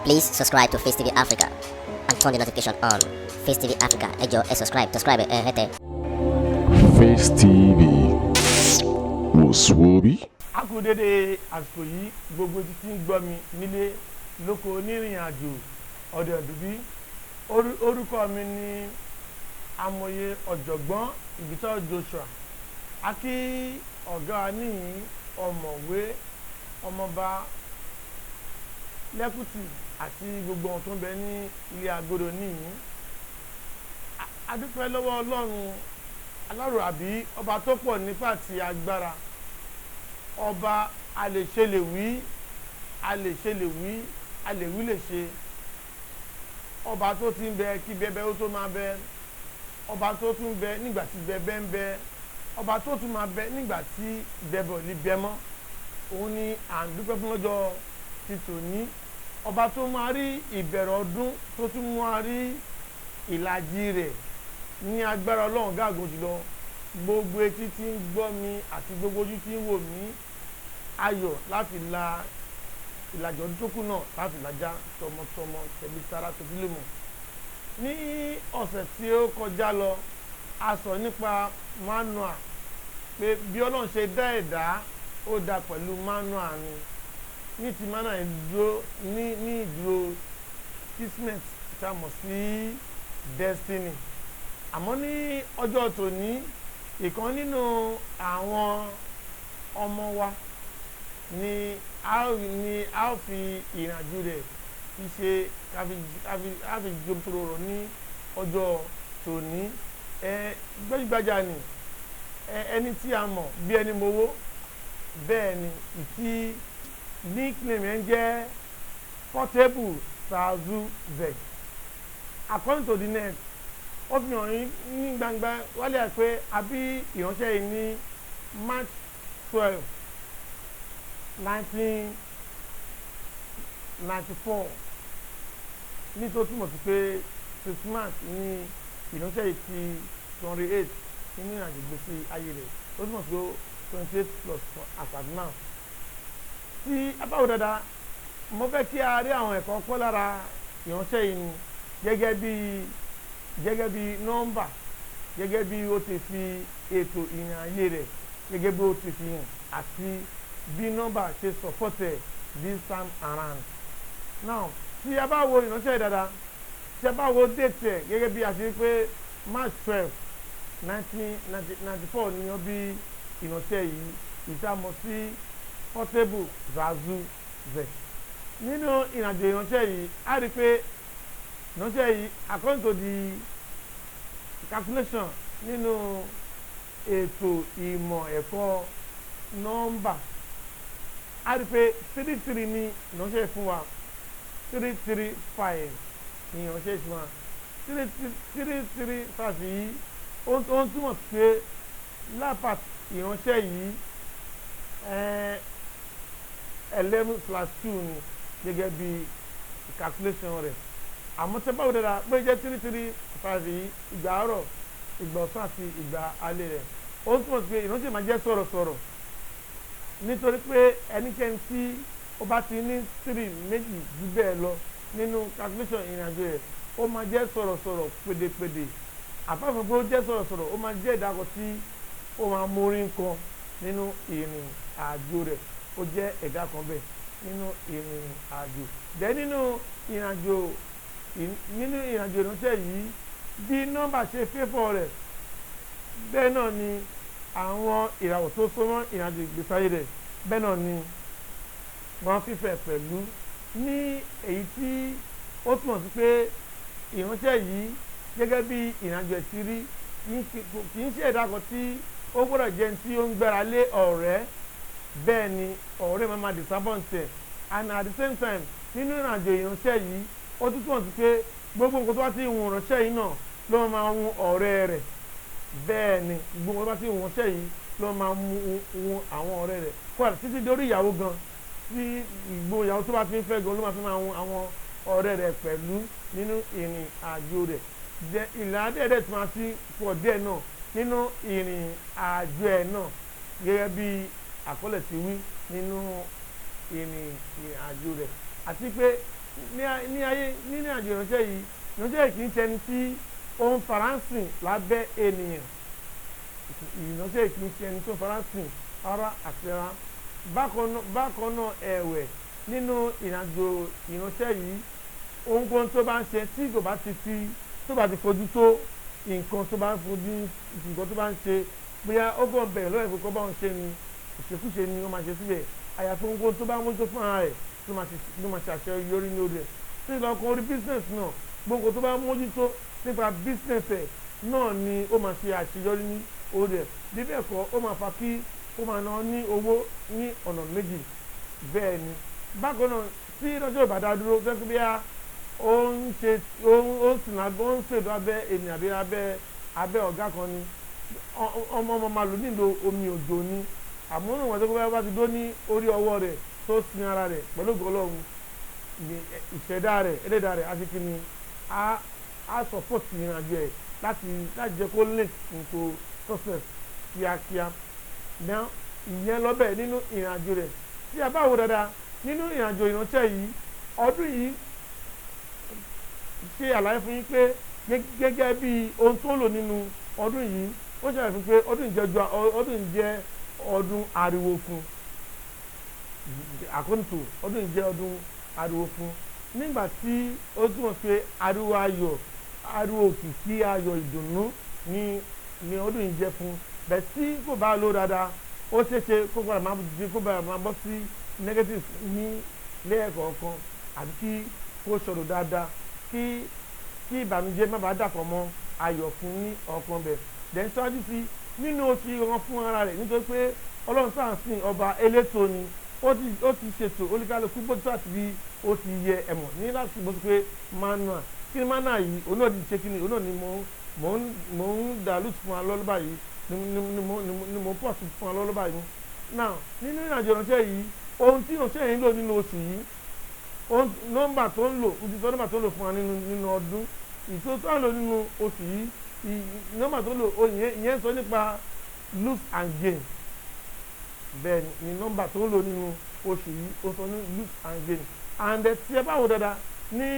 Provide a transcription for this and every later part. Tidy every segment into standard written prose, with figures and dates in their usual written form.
Please subscribe to Face TV Africa and turn the notification on. Face TV Africa, ẹ jọ̀ọ́ subscribe, hete. Face TV Muswobi. A kú dédé àsìkò yìí gbogbo tí ń gbọ́ mi nílé lóko onírìn àjò ọ̀dẹ̀ ọ̀dùbí orúkọ mi ni amòye ọ̀jọ̀gbọ́n Ìbítọ́ Joshua a kí ọ̀gá níyìn ọ̀mọ̀wé ọmọọba lẹ́kùtì àti gbogbo ohun tó ń bẹ ní ilé agodo níyìn a dúpẹ́ lọ́wọ́ Ọlọ́run alárò àbí ọba tó pọ̀ nípa àti agbára ọba a lè ṣe lè wí a lè ṣe lè wí a lè wí lè ṣe ọba tó ti ń bẹ kí bẹbẹ ó tó máa bẹ ọba tó tún bẹ nígbà tí bẹbẹ ń bẹ ọba tó tún máa bẹ nígbà tí bẹbẹ ò ní bẹ mọ́ òun ni à ń dúpẹ́ fún lọ́jọ́ ti tòní ọba tó máa rí ìbẹ̀rẹ̀ ọdún tó tún máa rí ìlàjì rẹ̀ ní agbára Ọlọ́run gáàgùn jùlọ gbogbo etí tí ń gbọ́ mi àti gbogbo ojú tí ń wò mí ayọ̀ láti la ìlàjì ọdún tó kù náà láti làjá tọmọtọmọ tẹ̀lé tara tó fi lè mọ̀. Ní ọ̀sẹ̀ tí ó kọjá lọ a sọ nípa manual pé bí Ọlọ́run ṣe dá ẹ̀dá ó dá pẹ̀lú manual ni ní ti manual ìdúró ní ìdúró kismet tá a mọ̀ sí destiny àmọ́ ní ọjọ́ tòní ìkan nínú àwọn ọmọ wa ni a ó fi ìrìnàjò rẹ̀ fi ṣe káfi jòkòrò rọ̀ ní ọjọ́ tòní gbẹ́júgbájà ni ẹni tí a mọ̀ bí ẹni mowó bẹ́ẹ̀ ni ìtí nickname ẹ̀ ń jẹ́ Portable Zazu Z according to the net ó fi hàn yín ní gbangba wálé àpé àbí ìránṣẹ́ yìí ní March 12 1994 ní tó túmọ̀ sí pé 6 months ní ìránṣẹ́ yìí ti 28 nínú ìrìnàjò gbèsè ayé rẹ̀ ó túmọ̀ sí 28 plus as at now. tí abáwo dáadáa mo fẹ́ kí a rí àwọn ẹ̀kọ́ kọ́ lára ìránṣẹ́ yìí ni gẹ́gẹ́ bí nọ́mbà gẹ́gẹ́ bí ó ti fi ètò ìrìn ayé rẹ̀ gẹ́gẹ́ bí ó ti fi hàn àti bí nọ́mbà ṣe supported this time around. Now tí a bá wo ìránṣẹ́ dáadáa tí a bá wo date ẹ̀ gẹ́gẹ́ bí a ṣe pé March 12 1994 ni wọ́n bí ìránṣẹ́ yìí ìtàmọ̀ sí Portable Zazu Z. Nínú ìrìnàjò ìránṣẹ́ yìí a rí pé ìránṣẹ́ yìí according to the calculation nínú ètò ìmọ̀ ẹ̀kọ́ nọ́mbà a rí pé 33 ní ìránṣẹ́ fún wa 335 ní ìránṣẹ́ fún wa 335 yìí ó ń túmọ̀ sí pé lápá ìránṣẹ́ yìí 11/2 ni gẹ́gẹ́ bí calculation rẹ̀ àmọ́ tẹ́ báwo dára pé jẹ́ 335 yìí ìgbà àárọ̀ ìgbà ọ̀sán àti ìgbà alẹ́ rẹ̀ ó ń túmọ̀ sí pé ìrántí máa jẹ́ sọ̀rọ̀sọ̀rọ̀ nítorí pé ẹnikẹ́ni tí ó bá ti ní 3 méjì jù bẹ́ẹ̀ lọ nínú calculation ìrìnàjò rẹ̀ ó máa jẹ́ sọ̀rọ̀sọ̀rọ̀ pédépédé àpapọ̀ pé ó jẹ́ sọ̀rọ̀sọ̀rọ̀ ó máa jẹ́ ìdákọ̀ tí ó máa mórí nǹkan nínú ìrìn àjò rẹ̀ ó jẹ́ ẹ̀dá kan bẹ́ẹ̀ nínú ìrìn àjò dẹ́ nínú ìrìnàjò ìránṣẹ́ yìí bí nọ́mbà ṣe fẹ́fọ́ rẹ̀ bẹ́ẹ̀ náà ni àwọn ìràwọ̀ tó súnmọ́ ìrìnàjò ìgbésí ayé rẹ̀ bẹ́ẹ̀ náà ni wọ́n fífẹ́ pẹ̀lú ní èyí tí ó túmọ̀ sí pé ìránṣẹ́ yìí gẹ́gẹ́ bí ìrìnàjò ẹ̀ ti rí kì í ṣe ẹ̀dá kan tí ó gbọ́dọ̀ jẹ́ tí ó ń gbára lé ọ̀rẹ́ bẹ́ẹ̀ ni ọ̀rẹ́ máa disappoint ẹ̀ and at the same time nínú ìrìnàjò ìránṣẹ́ yìí ó tún túmọ̀ sí pé gbogbo nǹkan tó bá ti wùn ránṣẹ́ yìí náà ló máa wùn ọ̀rẹ́ rẹ̀ bẹ́ẹ̀ ni gbogbo nǹkan tó bá ti wùn ránṣẹ́ yìí ló máa wùn àwọn ọ̀rẹ́ rẹ̀ kódà títí dórí ìyàwó gan tí gbogbo ìyàwó tó bá fi ń fẹ́ gan ló máa fi máa wùn àwọn ọ̀rẹ́ rẹ̀ pẹ̀lú nínú ìrìn àjò rẹ̀ ìlànà dẹ́ẹ̀dẹ́ tí máa sí pọ̀ díẹ̀ náà nínú ìrìn àjò ẹ̀ náà gẹ́gẹ́ bí àkọlẹ̀ ti wí nínú ìrìn àjò rẹ̀ àti pé ní ayé nínú àjò ìránṣẹ́ yìí ìránṣẹ́ kì í ṣe ẹni tí ó ń faransìn lábẹ́ ènìyàn ìránṣẹ́ kì í ṣe ẹni tó ń faransìn ara àti ara bákan náà ẹ̀wẹ̀ nínú ìrìnàjò ìránṣẹ́ yìí ohunkóhun tó bá ń ṣe tí kò bá ti fojú tó nǹkan tó bá ń ṣe bóyá ó gbọ́n bẹ̀rẹ̀ lọ́rẹ̀ fún kọ́ bá ń ṣe ni ìṣekúṣe ni ó máa ṣe síbẹ̀ àyàfi ohunkóhun tó bá mójútó fún ara rẹ̀ ló máa ṣe àṣeyọrí ní orí ẹ̀ tí ìlọ́kùn orí business náà gbogbo tó bá mójútó nípa business ẹ̀ náà ni ó máa ṣe àṣeyọrí ní orí ẹ̀ bíbẹ̀ kọ́ ó máa fa kí ó máa ná ní owó ní ọ̀nà méjì bẹ́ẹ̀ ni bákan náà tí lọ́jọ́ ìbàdàn dúró fẹ́ kí bí ó ń ṣèlú abẹ́ ènìyàn àbí abẹ́ ọ̀gá kan ni ọmọ màlúù nílò omi òjò ni àmúnú wọn tó bá ti dó ní orí ọwọ́ rẹ̀ tó sin ara rẹ̀ pẹ̀lú ògbọ́lọ́hún ìṣẹ̀dá rẹ̀ ẹlẹ́dàá rẹ̀ àti kí ni á support ìrìnàjò ẹ̀ láti jẹ́ kó link into success kíákíá náà ìyẹn lọ́bẹ̀ nínú ìrìnàjò rẹ̀ tí a bá wò dáadáa nínú ìrìnàjò ìránṣẹ́ yìí ọdún yìí ṣe àlàyé fún yín pé gẹ́gẹ́ bí ohun tó lò nínú ọdún yìí ó ṣàlàyé fún pé ọdún jẹ́ ọdún ariwo fún àkóńtò ọdún yìí jẹ́ ọdún ariwo fún nígbà tí ó túmọ̀ pé ariwo ayọ̀ ariwo òkìkí ayọ̀ ìdùnnú ni ọdún yìí jẹ́ fún bẹ́ẹ̀ tí kò bá lò dáadáa ó ṣeéṣe kó gbọ́dọ̀ máa bọ́ sí negative ní lẹ́ẹ̀kọ̀ọ̀kan àbí kí kó sọ̀rọ̀ dáadáa kí ìbànújẹ́ má bàa dàpọ̀ mọ́ ayọ̀ fún ní ọkàn bẹ̀ then síwájú sí nínú oṣù ìran fún ara rẹ̀ nítorí pé ọlọ́run tó à ń sìn ọba elétò ni ó ti ṣètò olúkálùkù bó tó àti bí ó ti yẹ ẹ̀mọ̀ ní láti bó ti pé manua kí ni manua yìí òun náà ti ṣe kí ni òun náà ni mò ń dàlú fún wa lọ́lọ́bà yìí ni mò ń pọ̀ sí fún wa lọ́lọ́bà yìí now nínú ìrìnàjò ìránṣẹ́ yìí ohun tí ìránṣẹ́ yìí ń lò nínú oṣù yìí nọ́mbà tó ń lò nọ́mbà tó ń lò fún wa nínú ọdún ìṣó tó ń lò nínú oṣù yìí nọ́mbà tó ń lò ìyẹn sọ nípa lose and gain bẹ́ẹ̀ ni nọ́mbà tó ń lò nínú oṣù yìí ó sọ ní lose and gain and tí ẹ bá wò dáadáa ní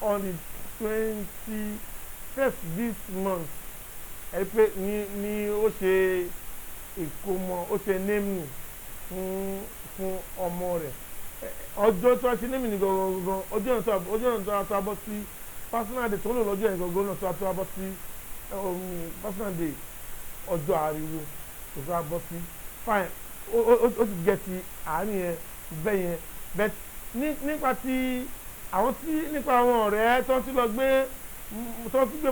on the 21st this month ẹ pé ni ó ṣe ìkómọ ó ṣe naming fún ọmọ rẹ̀ ọjọ́ tó ṣe naming ní gangan ọjọ́ náà tó abọ́ sí personal day tó ń lò lọ́jọ́ yẹn gangan náà tó abọ́ sí personal day ọjọ́ ariwo tó abọ́ sí fine ó ti gẹ̀ ti àárín yẹn bẹ́ẹ̀ yẹn but nípa àwọn ọ̀rẹ́ tó ti lọ gbé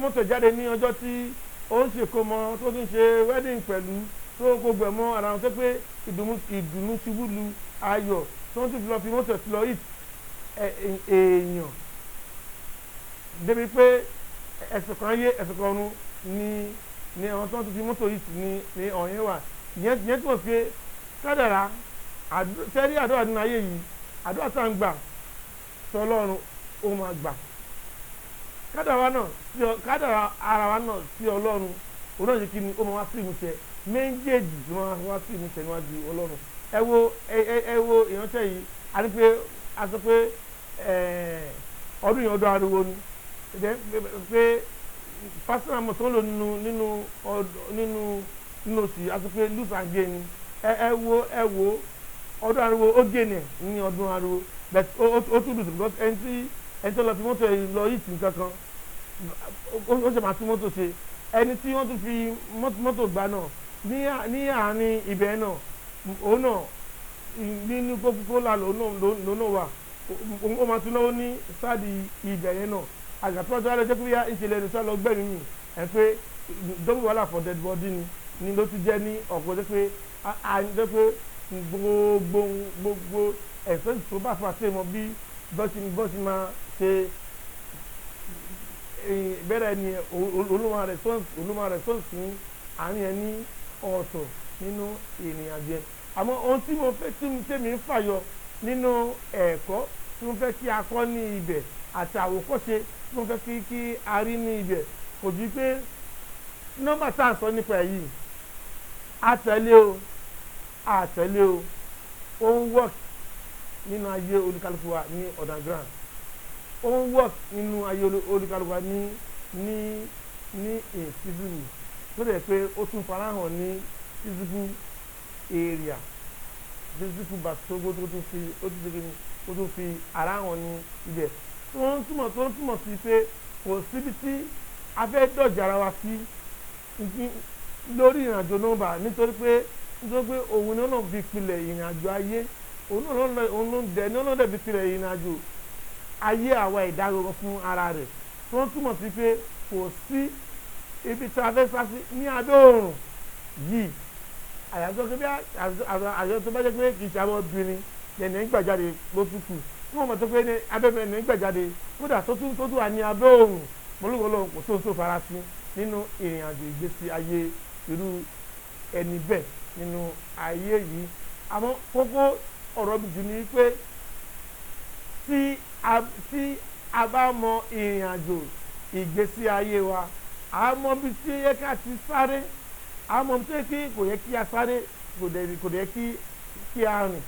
mọ́tò jáde ní ọjọ́ tí ó ń ṣèkómọ tó ti ń ṣe wedding pẹ̀lú tó gbogbo ẹ̀mọ́ ara wọn tó pé ìdùnnú ṣubú lu ayọ̀ tó ń tún lọ fi mọ́tò lọ hit èèyàn débi pé ẹ̀sùn kan ayé ẹ̀sùn kan ọ̀run ni àwọn tó ń tún fi mọ́tò hit ní ọ̀yẹ́ wà ìyẹn tó mọ̀ pé kádàrá sẹ́rí àdúrà nínú ayé yìí àdúrà tá à ń gbà sọ ọlọ́run ó máa gbà kádàrá ara wa náà sí ọlọ́run òun náà yìí kí ni ó máa wá sí ìmúṣẹ méjèèjì ló máa wá sí ìmúṣẹ níwájú ọlọ́run ẹ wo ìrántẹ́ yìí a sọ pé ọdún yìí ọdún ariwo ni pé pásítọ̀ àmọ̀ tó ń lò nínú oṣù yìí a sọ pé lose and gain ni ẹ wo ọdún ariwo ó gain ẹ̀ ní ọdún ariwo but ó tún lose because ẹni tó lọ fi mọ́tò lọ yìí tì kankan ó ṣe máa tún mọ́tò ṣe ẹni tí wọ́n tún fi mọ́tò gbà náà ní àárín ibẹ̀ náà òun náà nínú kókó lálọ́ lónà wà ó máa tún náwó ní sáàdì ibẹ̀ yẹn náà àgàtúwà tó wà jẹ́ pé ìṣẹ̀lẹ̀ ẹni sọ́ọ́ lọ gbẹ̀mí mi ẹ̀ pé double wàhálà for dead body ni ló ti jẹ́ ní ọ̀pọ̀ jẹ́ pé gbogbo ẹ̀fẹ́ tó bá fà sí mọ́ bí bọ́sì máa ṣe bẹ́rẹ̀ ni olúmọ rẹ̀ tó sí àárín ẹ̀ ní ọ̀tọ̀ nínú ìrìnàjò àmọ́ ohun tí mo fẹ́ tí tèmi ń fàyọ nínú ẹ̀kọ́ tí mo fẹ́ kí a kọ́ ní ibẹ̀ àti àwòkọ́ṣe tí mo fẹ́ kí a rí ní ibẹ̀ kò ju pé nọ́mbà tá à ń sọ nípa ẹ̀ yìí àtẹ̀lé o ó ń work nínú ayé olúkálùkù wa ní underground ó ń work nínú ayé olúkálùkù wa ní invisible tó dẹ̀ pé ó tún farahàn ní physical area physical back tó tún fi ara hàn ní ibẹ̀ tó ń túmọ̀ sí pé kò síbi tí a fẹ́ dọ̀jà ara wa sí lórí ìrìnàjò nọ́mbà nítorí pé òun náà fi pilẹ̀ ìrìnàjò ayé òun náà dẹ̀ fi pilẹ̀ ìrìnàjò ayé àwa ìdágbére fún ara rẹ̀ tó ń túmọ̀ sí pé kò sí ibi tí a fẹ́ sá sí ní abẹ́ òòrùn yìí àyàtọ̀ tó bí àyàtọ̀ tó bá jẹ́ pé kì í ṣe àwọn obìnrin lẹ́nu ìgbàjáde ló tún kù tí wọ́n mọ̀ tó pé ní abẹ́bẹ̀ ní ìgbàjáde kódà tó tún wà ní abẹ́ òòrùn mọ́lúwọ́lọ́ kò tó fara sí nínú ìrìn àjò ìgbésí ayé irú ẹni bẹ́ẹ̀ nínú ayé yìí àmọ́ kókó ọ̀rọ̀ mi jù ní pé tí a bá mọ ìrìn àjò ìgbésí ayé wa a mọ bí tí yẹ ká ti sáré a mọ bí tí kò yẹ kí a sáré kò dẹ̀ yẹ kí a rìn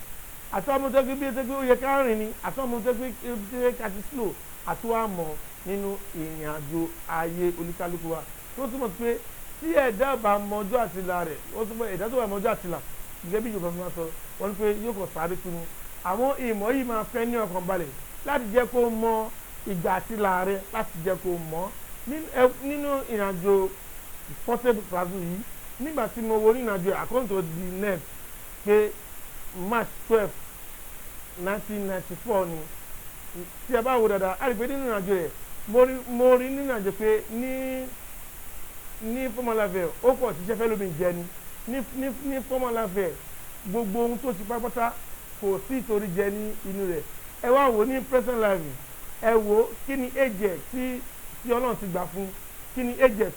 àti ọmọ tó gbé bí ó yẹ ká rìn ni àti ọmọ tó gbé bí ó yẹ ká ti slow àti wàá mọ nínú ìrìn àjò ayé oníkálukú wa tó túmọ̀ sí pé tí ẹ̀dá bá mọjọ́ àtìlà rẹ̀ ó tún bọ́ ẹ̀dá tó bá mọjọ́ àtìlà gẹ́gẹ́ bí Yorùbá fi máa sọ wọ́n ní pé yóò kọ̀ sáré kú ni àwọn ìmọ̀ yìí máa fẹ́ ní ọkàn balẹ̀ láti jẹ́ kó mọ ìgbà àtìlà rẹ̀ láti jẹ́ kó mọ̀ nínú ìrìnàjò portable travel yìí nígbà tí mo wo ìrìnàjò according to the net pé March 12 1994 ni tí a bá wo dáadáa a rí pé nínú ìrìnàjò rẹ̀ mo rí nínú ìrìnàjò pé ní formal affair ó pọ̀ tíṣẹ́ fẹ́ lómi jẹ ni ní formal affair gbogbo ohun tó ti pápátá kò sí ìtorí jẹ ní inú rẹ̀ ẹ wá wò ní present life ẹ wò kí ni ẹ̀jẹ̀ tí Ọlọ́run ti gbà fún kí ni ẹ̀jẹ̀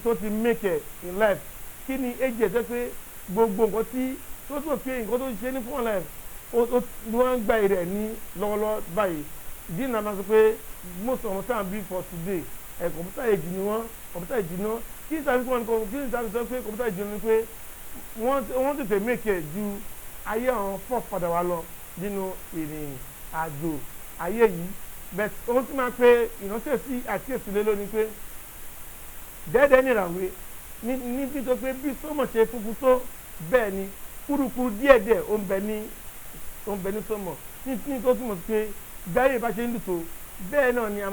tó ti make it in life kí ni ẹ̀jẹ̀ tó pé gbogbo nǹkan tí tó tó pé nǹkan tó ṣe ní formal life ni wọ́n ń gba èrè ní lọ́wọ́lọ́wọ́ báyìí ìdí náà máa sọ pé most of them be for today kọ̀mpútà èjì ni wọ́n kọ̀mpútà èjì ni wọ́n kí n tàbí sọ pé kọ̀mpútà èjì ni pé wọ́n tètè make it ju ayé àwọn fọ́ padà wá lọ nínú ìrìn àjò ayé yìí bẹ́ẹ̀ ohun tí máa pe ìránṣẹ́ sí àkíyèsí lé lónìí pé dẹ́ẹ̀dẹ́ nìràwé ní títọ́ pé bí sọ́mọ̀ ṣe funfun tó bẹ́ẹ̀ ni kúrukúru díẹ̀díẹ̀ ó ń bẹ ní sọ́mọ̀ ní tó túmọ̀ sí pé gbáyé bá ṣe ń lùtò bẹ́ẹ̀ náà ni a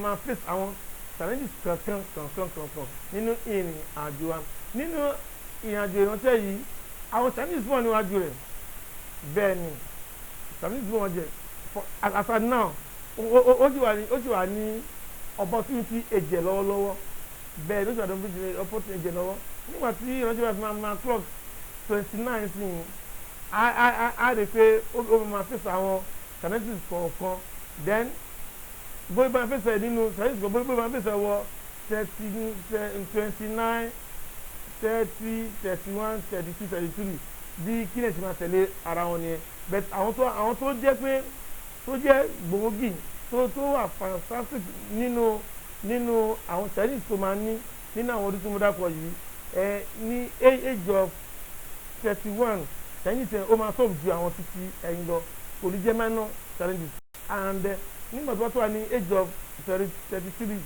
máa face àwọn challenges kankan nínú ìrìn àjò wa nínú ìrìn àjò ìránṣẹ́ yìí àwọn challenges wọ́n níwájú rẹ̀ bẹ́ẹ̀ ni challenges wọ́n jẹ́ as at now ó sì wà ní opportunity ẹ̀jẹ̀ lọ́wọ́lọ́wọ́ bẹ́ẹ̀ ló sì wà ní opportunity ẹ̀jẹ̀ lọ́wọ́ nígbà tí ìránṣẹ́ bá fi máa clock 29 sí i a rè pé ó máa face àwọn challenges kọ̀ọ̀kan then bóyá bá fẹsẹ̀ nínú challenges kọ̀ọ̀kan bóyá bá fẹsẹ̀ wọ 29 30 31 32 33 bí kílẹ̀ ti máa tẹ̀lé ara wọn nìyẹn but àwọn tó jẹ́ pé tó jẹ́ gbòógì tó wà fantastic nínú àwọn challenges tó máa ní nínú àwọn ọdún tó mú dàpọ̀ yìí ní age of 31 challenges ó máa tóbi ju àwọn títí ẹ̀yìn lọ kò ní jẹ́ minor challenges and nígbà tó bá tó wà ní age of 33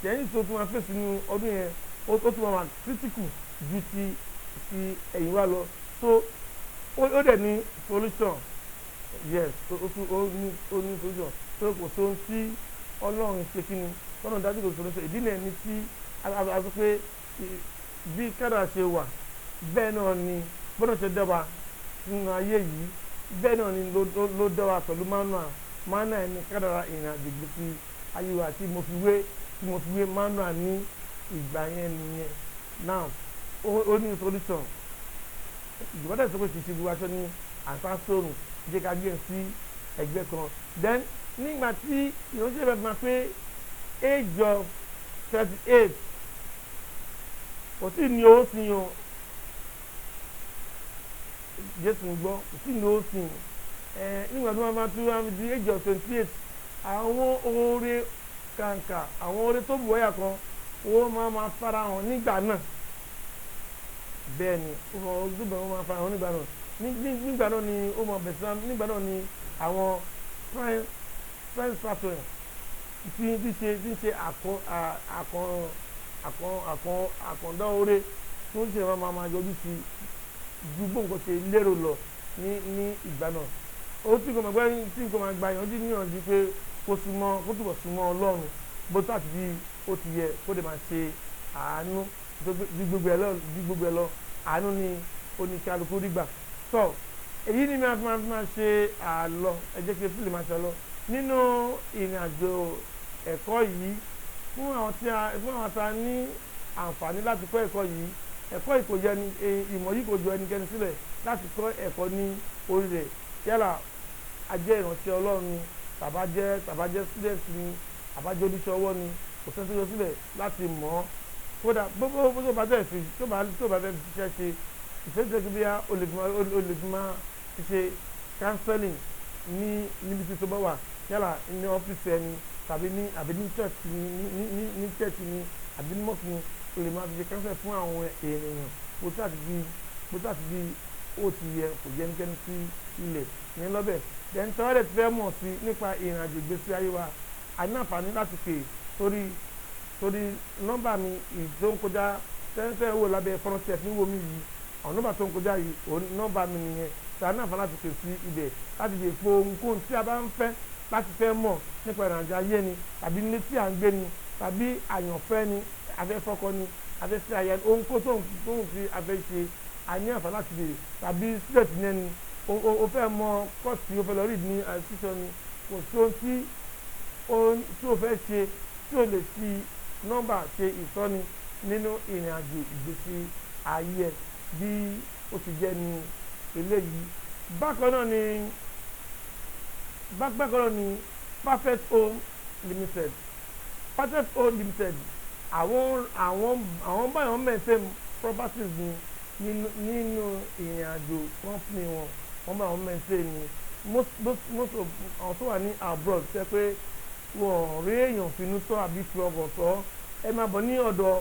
challenges tó tún máa fèsì nínú ọdún yẹn ó tún máa critical ju ti ẹ̀yìn wa lọ so ó dẹ̀ ní solution yes ó ní solution so kò tó tí Ọlọ́run ṣe kí ni Ọlọ́run dájú kò solution ìdí náà ni tí a sọ pé bí kádà ṣe wà bẹ́ẹ̀ náà ni bọ́dọ̀ ṣe dẹ́wà nínú ayé yìí bẹ́ẹ̀ náà ni ló dẹ́wà pẹ̀lú manual ẹni kádàrá ìrìn àjò ìgbésí ayé wa tí mo fi wé manual ní ìgbà yẹn nìyẹn now ó ní solution ìjọba tẹ̀sán pé kì í ṣe gbogbo aṣọ ní àṣàṣòrùn jẹ́ ká gbé sí ẹgbẹ́ kan then nígbà tí ìránṣẹ́ bẹ̀rẹ̀ máa pé age of 38 kò tí ní owó sí yan Jésù ń gbọ́ kò tí ní owó sí nígbà tí wọ́n máa tún wá di age of 28 àwọn oore kàǹkà àwọn oore tó bù wáyà kan wọ́n máa fara hàn nígbà náà bẹ́ẹ̀ ni ó máa fara hàn nígbà náà nígbà náà ni ó máa bẹ̀sẹ̀ nígbà náà ni àwọn first software tí ń ṣe àkàndá oore tó ń ṣe máa yọjú sí ju gbóǹkan ṣe lérò lọ ní ìgbà náà. Ó tí kò máa gba ìyànjú níyànjú pé kó túbọ̀ súnmọ́ Ọlọ́run bó tó àti bí ó ti yẹ kó lè máa ṣe àánú bí gbogbo ẹ lọ àánú ni oníkálukú rí gbà. So èyí ni máa ṣe àlọ ẹ jẹ́ kí fílì máa ṣe lọ nínú ìrìn àjò ẹ̀kọ́ yìí fún àwọn tá ní àǹfààní láti kọ́ ẹ̀kọ́ yìí. Ẹ̀kọ́ yìí kò yẹ ìmọ̀ yìí kò jọ ẹnikẹ́ni sílẹ̀ láti kọ́ ẹ̀kọ́ ní orí rẹ̀ yálà ajẹ́ ìrántí Ọlọ́run ni tàbájẹ́ student ni àbájẹ́ oníṣẹ́ ọwọ́ ni kò sẹ́ni tó yọ sílẹ̀ láti mọ̀ ọ́ kódà bó tó bá fẹ́ ṣiṣẹ́ ṣe ìfẹ́sẹ̀ kí bíyà o lè fi máa ṣe counseling níbi tí tó bá wà yálà ní ọ́fíìsì ẹni tàbí ní church ní church ni àbí ní mosque ni o lè máa fi ṣe counseling fún àwọn èèyàn bó tó àti bí ó ti yẹ kò jẹ́ ẹnikẹ́ni sí ilẹ̀ ní lọ́bẹ̀. Then tọ́wọ́dẹ̀ ti fẹ́ mọ̀ sí nípa ìrìn àjò ìgbésí ayé wa a ní àǹfààní láti pè torí nọ́mbà mi tó ń kọjá tẹ́ńtẹ́ wò lábẹ́ fọ́nrán ní wo mi yìí àwọn nọ́mbà tó ń kọjá yìí nọ́mbà mi nìyẹn tá a ní àǹfààní láti pè sí ibẹ̀ láti lè po ohunkóhun tí a bá ń fẹ́ láti fẹ́ mọ̀ nípa ìrìn àjò ayé ni tàbí ilé tí à ń gbé ni tàbí àyànfẹ́ ni afẹ́fọ́kọ ni afẹ́fẹ́ aya ohunkóhun tó ń fi afẹ́ ṣe a ní àǹfààní láti lè tàbí student ní ẹni o fẹ́ mọ kọ́ọ̀sì o fẹ́ lọ rí ní àìsísọ ni kò sí ohun tí o fẹ́ ṣe tí o lè fi nọ́mbà ṣe ìtọ́ni nínú ìrìn àjò ìgbésí ayé bí ó ti jẹ́ ní eléyìí. Bákan náà ni Perfect Home Limited àwọn báyọ̀ maintain properties nínú ìrìn àjò company wọ́n bá wọn maintain ni most of àwọn tó wà ní abroad ṣe pé wọ́n rí èèyàn finú tọ́ àbí fi ọkàn tọ́ ẹ máa bọ̀ ní ọ̀dọ̀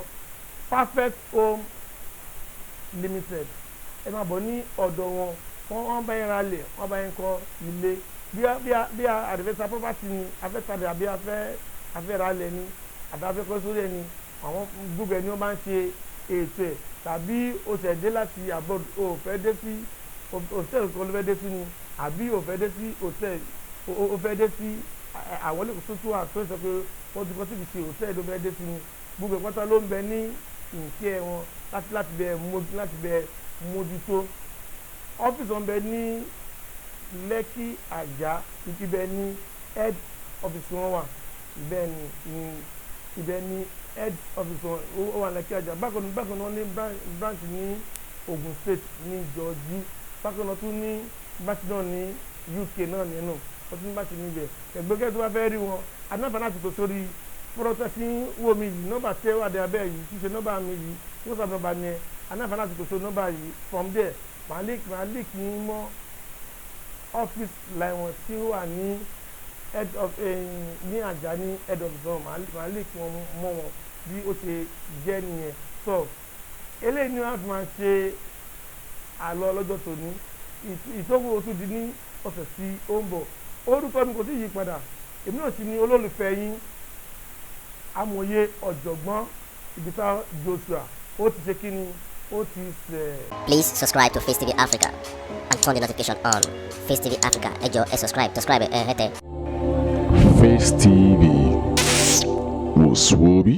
Perfect Home Limited ẹ máa bọ̀ ní ọ̀dọ̀ wọ́n bá yẹn ra lẹ̀ wọ́n bá yẹn kọ́ ilé bí àdìfẹ́sà property ni afẹ́sàdé àbí afẹ́ra lẹ̀ ni àbí afẹ́kọ́ sórí ẹni àwọn gbogbo ẹni wọ́n bá ń ṣe ètò ẹ̀ tàbí o tẹ̀ dé láti abroad o fẹ́ dé sí hòtẹ́ẹ̀lì kan ló fẹ́ dé sí ni àbí o fẹ́ dé sí hòtẹ́ẹ̀lì o fẹ́ dé sí àwọn olè tuntun àti sọ pé wọ́n ti kọ́ síbi ṣe hòtẹ́ẹ̀lì ló fẹ́ dé sí ni gbogbo ìpátá ló ń bẹ ní ìṣe wọn láti bẹ mójútó. Ọ́fíìsì wọn bẹ ní Lẹ́kì Àjà ibẹ̀ ní head office wọn wà ibẹ̀ ní head office wọn ó wà Lẹ́kì Àjà. Bákan náà ní branch ní Ogun State ní Jọ́ọ̀jì. Bákan náà tún ní branch náà ní UK náà nínú wọ́n tún ní branch níbẹ̀. Ẹgbẹ́gẹ́ tó bá fẹ́ rí wọn anáfà láti pè sórí fọ́rọ́tẹ́ tí wò mí yìí nọ́mbà tí wà dé abẹ́ yìí ṣíṣe nọ́mbà mi yìí wọ́n sábà nọ́mbà ni ẹ anáfà láti pè sórí nọ́mbà yìí from there màá lè kí n mọ́ ọ́fíìsì láìwọ̀n tí ó wà ní head of ní Àjà ní head of zone màá lè kí wọ́n mọ́ wọn bí ó ṣe jẹ́ nìyẹn. So eléyìí ni wọ́n fi máa ṣe àlọ́ lọ́jọ́ tòní ìtókù oṣù di ní ọ̀sẹ̀ tí ó ń bọ̀. Orúkọ mi kò tí ì yí padà èmi náà sì ni olólùfẹ́ yín amòye ọ̀jọ̀gbọ́n Ìbíta Joshua ó ti ṣe kí ni ó ti sẹ̀. Please subscribe to Face TV Africa and turn the notification on. Face TV Africa ẹ jọ̀ọ́ ẹ subscribe ẹ hẹ́tẹ̀. Face TV was Swoby.